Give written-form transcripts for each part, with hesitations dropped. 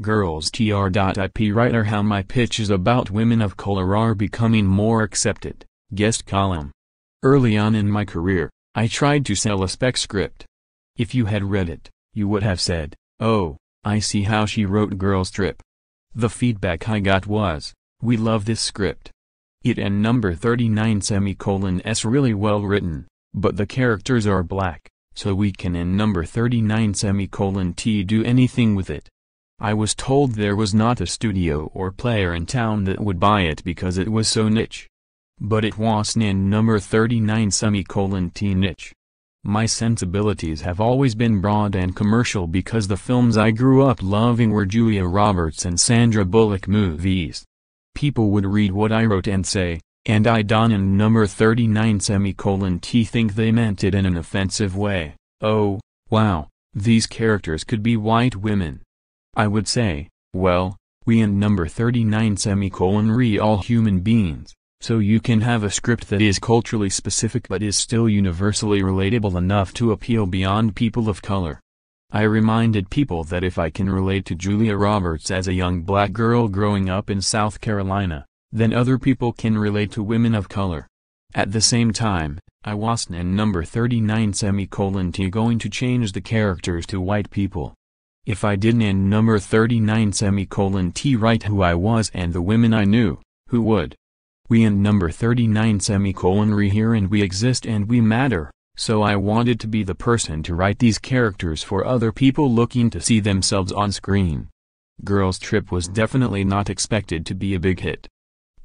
Girls Tr.ip writer how my pitches about women of color are becoming more accepted, guest column. Early on in my career, I tried to sell a spec script. If you had read it, you would have said, "Oh, I see how she wrote Girls Trip." The feedback I got was, "We love this script. It and number 39s really well written, but the characters are black, so we can in number 39t do anything with it." I was told there was not a studio or player in town that would buy it because it was so niche. But it wasn't in number 39t niche. My sensibilities have always been broad and commercial because the films I grew up loving were Julia Roberts and Sandra Bullock movies. People would read what I wrote and say, and I don in number 39t think they meant it in an offensive way. "Oh, wow, these characters could be white women." I would say, well, we in number 39 re all human beings, so you can have a script that is culturally specific but is still universally relatable enough to appeal beyond people of color. I reminded people that if I can relate to Julia Roberts as a young black girl growing up in South Carolina, then other people can relate to women of color. At the same time, I wasn't in number 39t going to change the characters to white people. If I didn't in number 39t write who I was and the women I knew, who would? We in number 39 re here and we exist and we matter, so I wanted to be the person to write these characters for other people looking to see themselves on screen. Girls Trip was definitely not expected to be a big hit.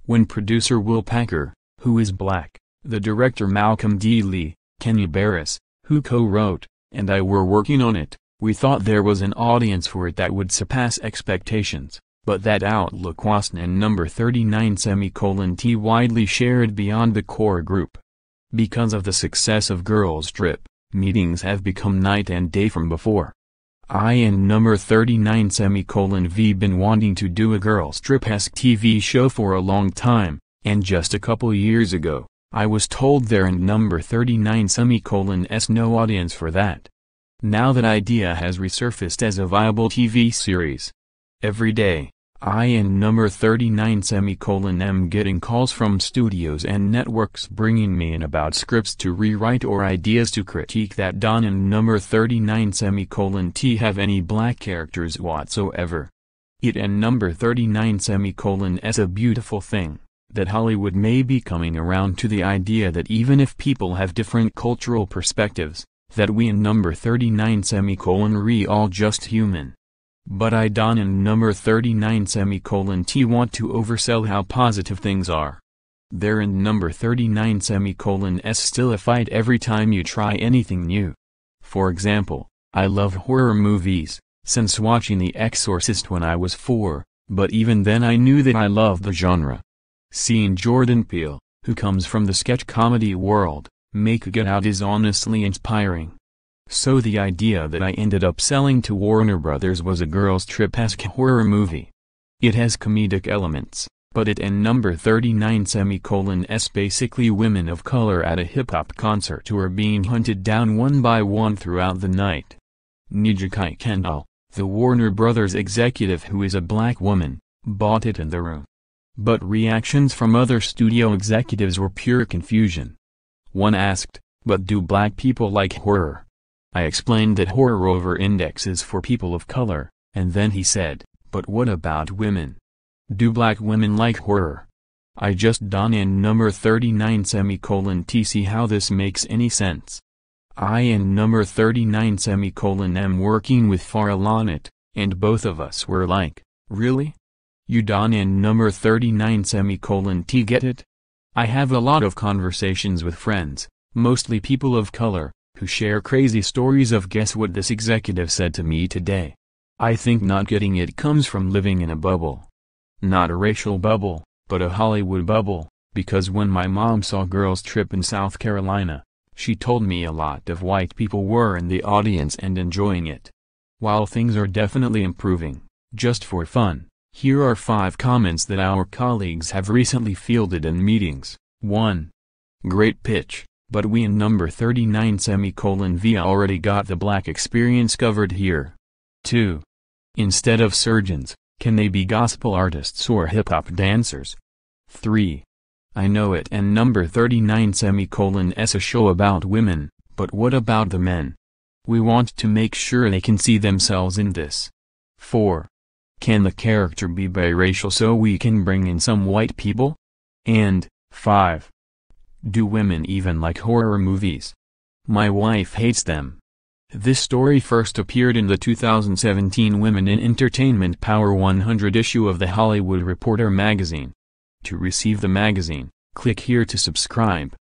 When producer Will Packer, who is black, the director Malcolm D. Lee, Kenya Barris, who co-wrote, and I were working on it, we thought there was an audience for it that would surpass expectations, but that outlook wasn't in number 39t widely shared beyond the core group. Because of the success of Girls Trip, meetings have become night and day from before. I in number 39v been wanting to do a Girls Trip-esque TV show for a long time, and just a couple years ago, I was told there in number 39s no audience for that. Now that idea has resurfaced as a viable TV series. Every day, I in number 39 getting calls from studios and networks bringing me in about scripts to rewrite or ideas to critique that don't in number 39 have any black characters whatsoever. It and number 39 a beautiful thing, that Hollywood may be coming around to the idea that even if people have different cultural perspectives, that we in number 39 re all just human. But I don't in number 39 want to oversell how positive things are. There in number 39 still a fight every time you try anything new. For example, I love horror movies, since watching The Exorcist when I was 4, but even then I knew that I loved the genre. Seeing Jordan Peele, who comes from the sketch comedy world, make Get Out is honestly inspiring. So the idea that I ended up selling to Warner Brothers was a Girls Trip-esque horror movie. It has comedic elements, but it and number 39 basically women of color at a hip-hop concert who are being hunted down one by one throughout the night. Njkai Kendall, the Warner Brothers executive who is a black woman, bought it in the room. But reactions from other studio executives were pure confusion. One asked, "But do black people like horror?" I explained that horror over-indexes for people of color, and then he said, "But what about women? Do black women like horror?" I just don't in number 39 see how this makes any sense. I in number 39 am working with Farrell on it, and both of us were like, "Really? You don't in number 39 get it?" I have a lot of conversations with friends, mostly people of color, who share crazy stories of guess what this executive said to me today. I think not getting it comes from living in a bubble. Not a racial bubble, but a Hollywood bubble, because when my mom saw Girls Trip in South Carolina, she told me a lot of white people were in the audience and enjoying it. While things are definitely improving, just for fun, here are 5 comments that our colleagues have recently fielded in meetings. 1. Great pitch, but we in number 39 v already got the black experience covered here. 2. Instead of surgeons, can they be gospel artists or hip-hop dancers? 3. I know it. And number 39 is a show about women, but what about the men? We want to make sure they can see themselves in this. 4. Can the character be biracial so we can bring in some white people? And 5. Do women even like horror movies? My wife hates them. This story first appeared in the 2017 Women in Entertainment Power 100 issue of The Hollywood Reporter magazine. To receive the magazine, click here to subscribe.